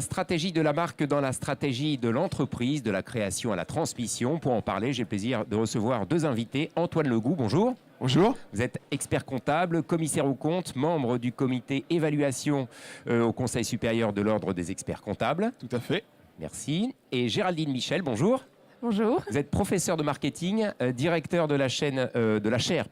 la stratégie de la marque dans la stratégie de l'entreprise, de la création à la transmission. Pour en parler, j'ai le plaisir de recevoir deux invités. Antoine Legout, bonjour. Bonjour. Vous êtes expert comptable, commissaire aux comptes, membre du comité évaluation au Conseil supérieur de l'Ordre des experts comptables. Tout à fait. Merci. Et Géraldine Michel, bonjour. Bonjour. Vous êtes professeur de marketing, directeur de la chaire,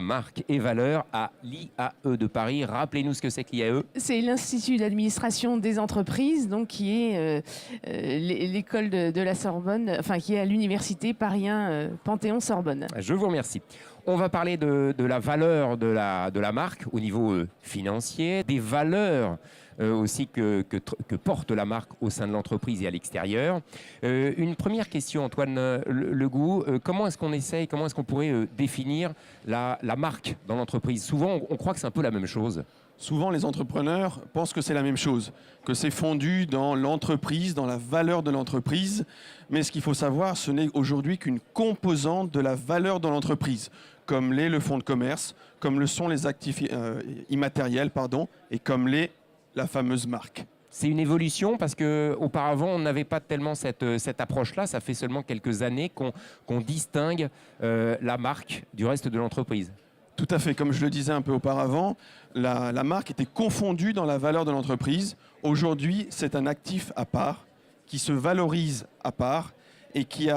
marque et valeurs à l'IAE de Paris. Rappelez-nous ce que c'est que l'IAE. C'est l'Institut d'administration des entreprises, donc qui est l'école de la Sorbonne, enfin qui est à l'université Paris 1 Panthéon-Sorbonne. Je vous remercie. On va parler de la valeur de la marque au niveau financier, des valeurs aussi que porte la marque au sein de l'entreprise et à l'extérieur. Une première question, Antoine Legout. Comment est-ce qu'on pourrait définir la marque dans l'entreprise? Souvent, on croit que c'est un peu la même chose. Souvent, les entrepreneurs pensent que c'est la même chose, que c'est fondu dans l'entreprise, dans la valeur de l'entreprise. Mais ce qu'il faut savoir, ce n'est aujourd'hui qu'une composante de la valeur de l'entreprise, comme l'est le fonds de commerce, comme le sont les actifs immatériels, et comme l'est la fameuse marque. C'est une évolution parce qu'auparavant, on n'avait pas tellement cette approche-là. Ça fait seulement quelques années qu'on distingue la marque du reste de l'entreprise. Tout à fait. Comme je le disais un peu auparavant, la marque était confondue dans la valeur de l'entreprise. Aujourd'hui, c'est un actif à part, qui se valorise à part et qui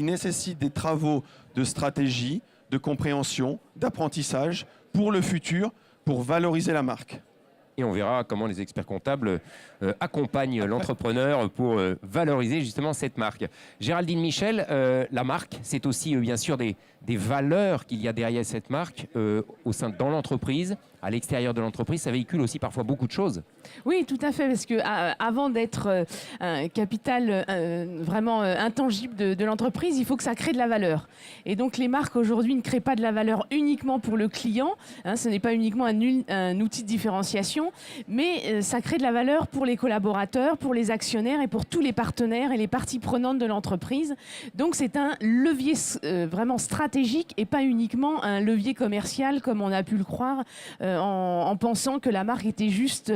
nécessite des travaux de stratégie, de compréhension, d'apprentissage pour le futur, pour valoriser la marque. Et on verra comment les experts comptables accompagnent l'entrepreneur pour valoriser justement cette marque. Géraldine Michel, la marque, c'est aussi bien sûr des valeurs qu'il y a derrière cette marque dans l'entreprise, à l'extérieur de l'entreprise. Ça véhicule aussi parfois beaucoup de choses. Oui, tout à fait, parce que avant d'être un capital vraiment intangible de l'entreprise, il faut que ça crée de la valeur. Et donc les marques aujourd'hui ne créent pas de la valeur uniquement pour le client. Ce n'est pas uniquement un outil de différenciation, mais ça crée de la valeur pour les collaborateurs, pour les actionnaires et pour tous les partenaires et les parties prenantes de l'entreprise. Donc c'est un levier vraiment stratégique et pas uniquement un levier commercial comme on a pu le croire en pensant que la marque était juste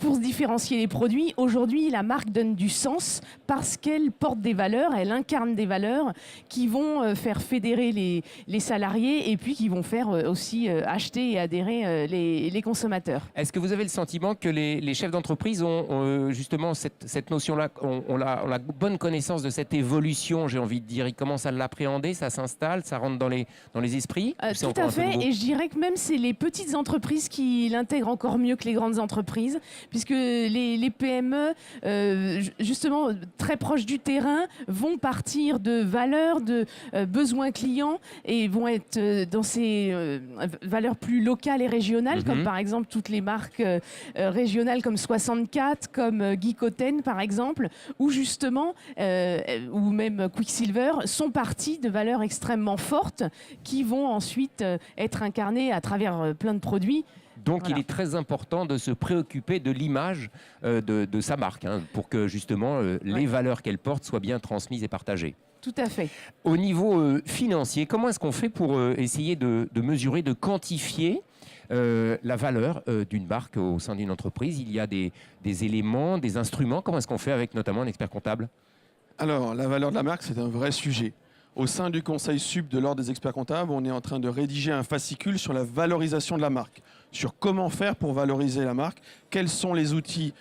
pour se différencier les produits. Aujourd'hui, la marque donne du sens parce qu'elle porte des valeurs, elle incarne des valeurs qui vont faire fédérer les salariés et puis qui vont faire aussi acheter et adhérer les consommateurs. Est-ce que vous avez le sentiment que les chefs d'entreprise ont justement cette notion-là, ont la bonne connaissance de cette évolution, j'ai envie de dire? Ils commencent à l'appréhender, ça s'installe, ça rentre dans les esprits? Tout à fait, et je dirais que même c'est les petites entreprises qui l'intègrent encore mieux que les grandes entreprises, puisque les PME, justement très proches du terrain, vont partir de valeurs, de besoins clients et vont être dans ces valeurs plus locales et régionales, comme par exemple toutes les marques régionales comme 64, comme Guy Cotten par exemple, ou justement, ou même Quicksilver, sont partis de valeurs extrêmement fortes qui vont ensuite être incarnées à travers plein de produits. Donc il est très important de se préoccuper de l'image de sa marque, pour que justement les valeurs qu'elle porte soient bien transmises et partagées. Tout à fait. Au niveau financier, comment est-ce qu'on fait pour essayer de mesurer, de quantifier la valeur d'une marque au sein d'une entreprise? Il y a des éléments, des instruments. Comment est-ce qu'on fait avec notamment un expert comptable? Alors, la valeur de la marque, c'est un vrai sujet. Au sein du Conseil sup de l'Ordre des experts comptables, on est en train de rédiger un fascicule sur la valorisation de la marque, sur comment faire pour valoriser la marque, quels sont les outils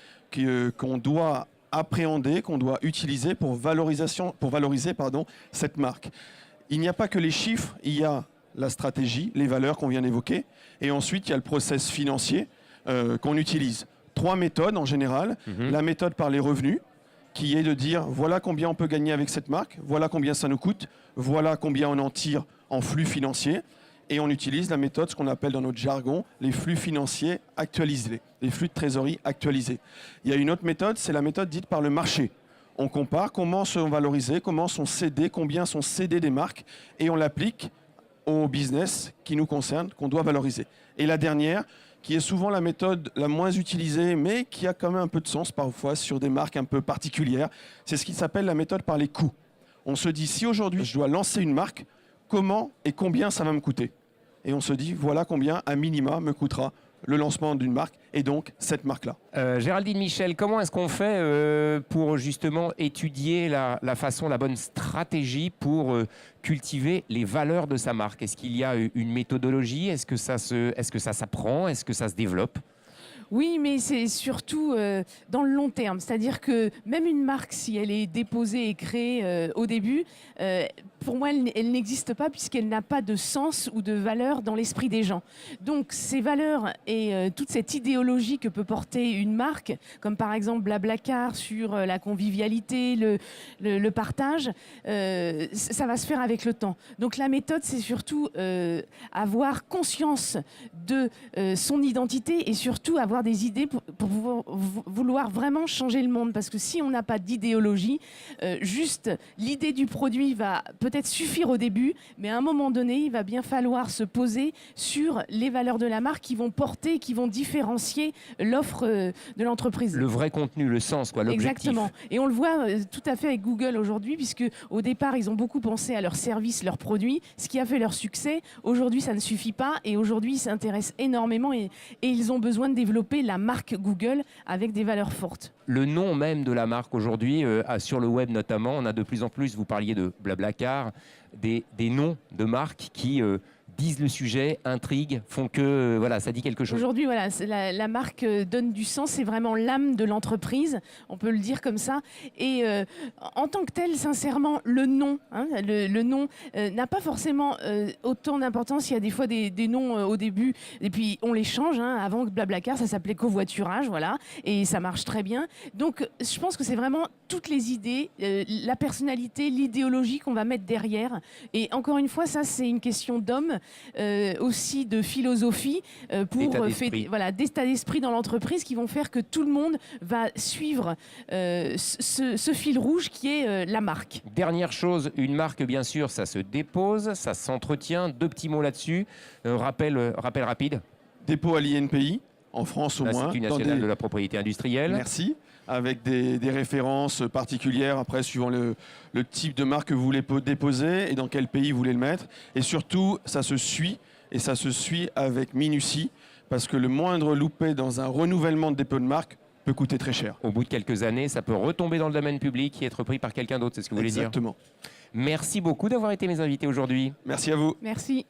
qu'on doit appréhender, qu'on doit utiliser pour valoriser cette marque. Il n'y a pas que les chiffres, il y a la stratégie, les valeurs qu'on vient d'évoquer, et ensuite il y a le process financier qu'on utilise. 3 méthodes en général. La méthode par les revenus, qui est de dire voilà combien on peut gagner avec cette marque, voilà combien ça nous coûte, voilà combien on en tire en flux financiers. Et on utilise la méthode, ce qu'on appelle dans notre jargon, les flux financiers actualisés, les flux de trésorerie actualisés. Il y a une autre méthode, c'est la méthode dite par le marché. On compare comment sont valorisés, comment sont cédés, combien sont cédés des marques, et on l'applique au business qui nous concerne, qu'on doit valoriser. Et la dernière, qui est souvent la méthode la moins utilisée, mais qui a quand même un peu de sens parfois sur des marques un peu particulières, c'est ce qui s'appelle la méthode par les coûts. On se dit, si aujourd'hui je dois lancer une marque, comment et combien ça va me coûter? Et on se dit, voilà combien, à minima, me coûtera le lancement d'une marque et donc cette marque-là. Géraldine Michel, comment est-ce qu'on fait pour justement étudier la façon, la bonne stratégie pour cultiver les valeurs de sa marque? Est-ce qu'il y a une méthodologie? Est-ce que ça s'apprend? Est-ce que ça se développe? Oui, mais c'est surtout dans le long terme. C'est-à-dire que même une marque, si elle est déposée et créée au début, pour moi, elle n'existe pas puisqu'elle n'a pas de sens ou de valeur dans l'esprit des gens. Donc, ces valeurs et toute cette idéologie que peut porter une marque, comme par exemple Blablacar sur la convivialité, le partage, ça va se faire avec le temps. Donc, la méthode, c'est surtout avoir conscience de son identité et surtout avoir des idées pour vouloir vraiment changer le monde. Parce que si on n'a pas d'idéologie, juste l'idée du produit va peut-être suffire au début, mais à un moment donné, il va bien falloir se poser sur les valeurs de la marque qui vont porter, qui vont différencier l'offre de l'entreprise. Le vrai contenu, le sens, quoi, l'objectif. Exactement. Et on le voit tout à fait avec Google aujourd'hui, puisque au départ, ils ont beaucoup pensé à leurs services, leurs produits, ce qui a fait leur succès. Aujourd'hui, ça ne suffit pas et aujourd'hui, ils s'intéressent énormément et ils ont besoin de développer la marque Google avec des valeurs fortes. Le nom même de la marque aujourd'hui, sur le web notamment, on a de plus en plus, vous parliez de Blablacar, des noms de marques qui disent le sujet, intriguent, font que voilà, ça dit quelque chose. Aujourd'hui, voilà, la marque donne du sens, c'est vraiment l'âme de l'entreprise, on peut le dire comme ça. Et en tant que tel, sincèrement, le nom, le nom n'a pas forcément autant d'importance. Il y a des fois des noms au début, et puis on les change. Avant Blablacar, ça s'appelait Covoiturage, voilà, et ça marche très bien. Donc, je pense que c'est vraiment toutes les idées, la personnalité, l'idéologie qu'on va mettre derrière. Et encore une fois, ça, c'est une question d'homme. Aussi de philosophie pour d'état d'esprit dans l'entreprise qui vont faire que tout le monde va suivre ce fil rouge qui est la marque. Dernière chose, une marque, bien sûr, ça se dépose, ça s'entretient. 2 petits mots là-dessus. Rappel rapide. Dépôt à l'INPI, en France au moins. L'Institut national de la propriété industrielle. Merci. Avec des références particulières, après, suivant le type de marque que vous voulez déposer et dans quel pays vous voulez le mettre. Et surtout, ça se suit, et ça se suit avec minutie, parce que le moindre loupé dans un renouvellement de dépôt de marque peut coûter très cher. Au bout de quelques années, ça peut retomber dans le domaine public et être pris par quelqu'un d'autre, c'est ce que vous voulez dire? Exactement. Merci beaucoup d'avoir été mes invités aujourd'hui. Merci à vous. Merci.